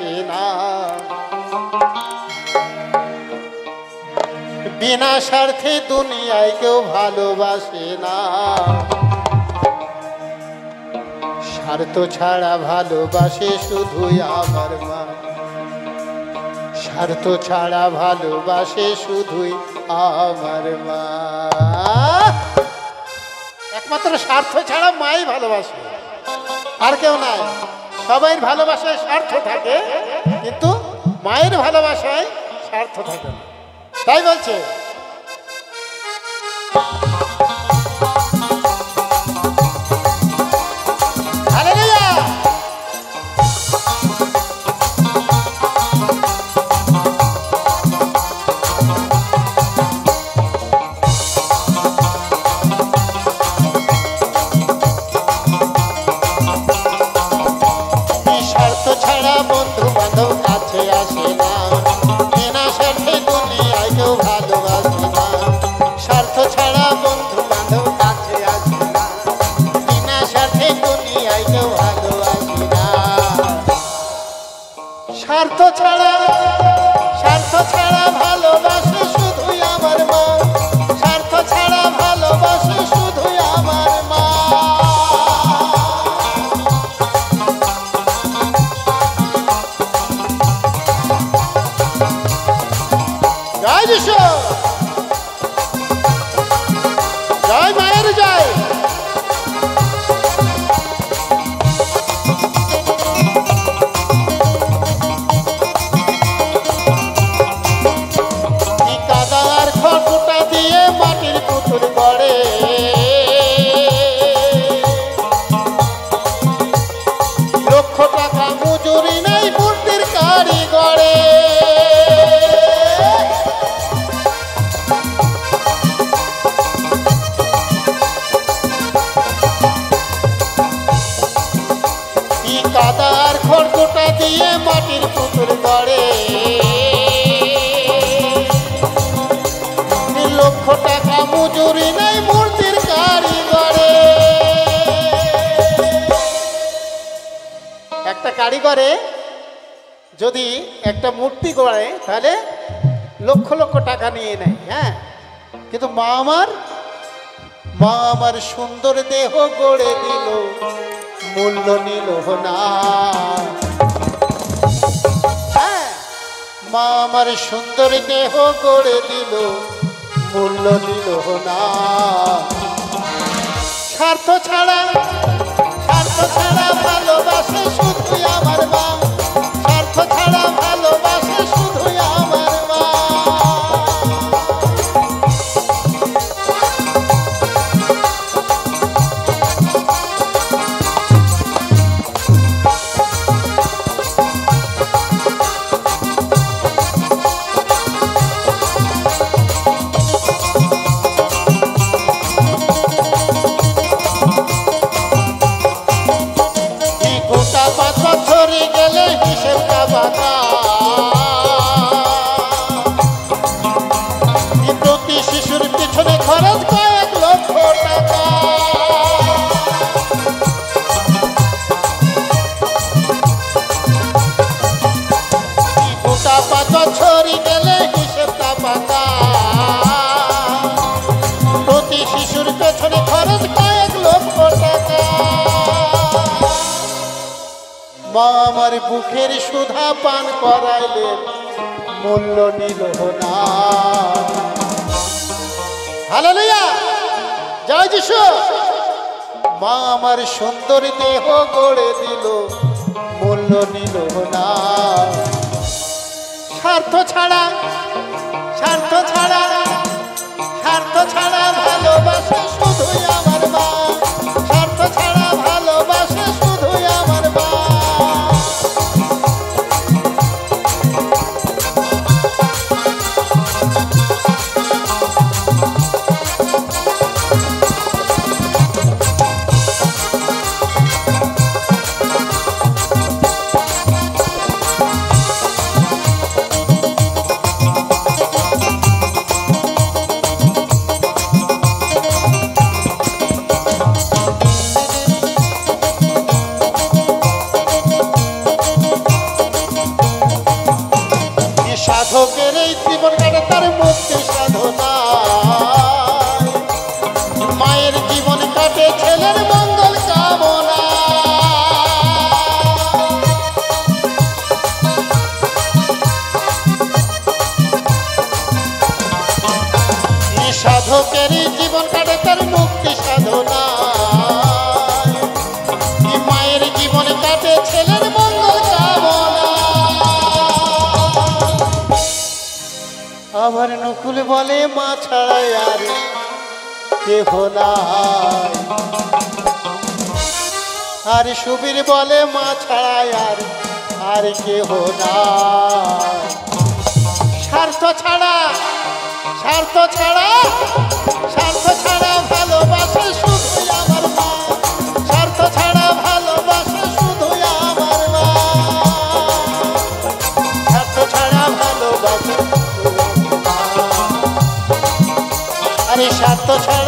আসে না। বিনা স্বার্থে দুনিয়ায় কেউ ভালোবাসে না। স্বার্থ ছাড়া ভালোবাসে শুধুই আমার মা। স্বার্থ ছাড়া ভালোবাসে শুধুই আমার মা। একমাত্র স্বার্থ ছাড়া মাই ভালোবাসে, আর কেউ নাই। সবাই ভালোবাসায় স্বার্থ থাকে, কিন্তু মায়ের ভালোবাসায় স্বার্থ থাকে না। তাই বলছে স্বার্থ ছাড়া ভালোবাসে শুধুই আমার মা। স্বার্থ ছাড়া ভালোবাসে শুধুই আমার মা। জয় যিশু, জয় মায়ের জয়। কাদার খড়কুটা দিয়ে মাটির পুতুল গড়ে, লক্ষ টাকা মজুরি নেই মূর্তির কারিগরে। একটা কারিগরে যদি একটা মূর্তি গড়ে তাহলে লক্ষ লক্ষ টাকা নিয়ে নেয়। হ্যাঁ, কিন্তু মা আমার সুন্দর দেহ গড়ে দিল, মূল্য নিল না। হ্যাঁ, মা আমার সুন্দর দেহ গড়ে দিল, মূল্য নিল না। স্বার্থ ছাড়া ভালোবাসে শুধুই আমার মা। স্বার্থ ছাড়া ভালোবাসে শুধুই আমার মা। প্রতি শিশুর পিছনে খরচ কয়েক লক্ষ টাকা। গোটা 5 বছর গেলে হিসেবটা পাকা। প্রতি শিশুর পেছনে খরচ কয়েক লক্ষ টাকা। মা আমার বুকের সুধা পান করাইলেন, মূল্য নিল না। হালেলুয়া, জয় যিশু। মা আমার সুন্দর দেহ গড়ে দিল, মূল্য নিল না। স্বার্থ ছাড়া ভালোবাসে শুধুই আমার মা। স্বার্থ ছাড়া ভালোবাসে শুধুই আমার মা। সাধকের এই জীবন কাটে তার মুক্তি সাধনা, মায়ের জীবন কাটে ছেলের মঙ্গল কামনা। সাধকের জীবন কাটে তার মুক্তি সাধনা, মায়ের জীবন কাটে ছেলের মঙ্গল কামনা। আবার নকুল বলে মা ছাড়াই আর কেহ নাই, আর সুবীর বলে মা ছাড়াই আর কেহ নাই। স্বার্থ ছাড়া স্বার্থ ছাড়া স্বার্থ ছাড়া ভালোবাসে শুধু আমার মা, স্বার্থ ছাড়া ভালোবাসে শুধু আমার মা, স্বার্থ ছাড়া ভালোবাসে আরে স্বার্থ ছাড়া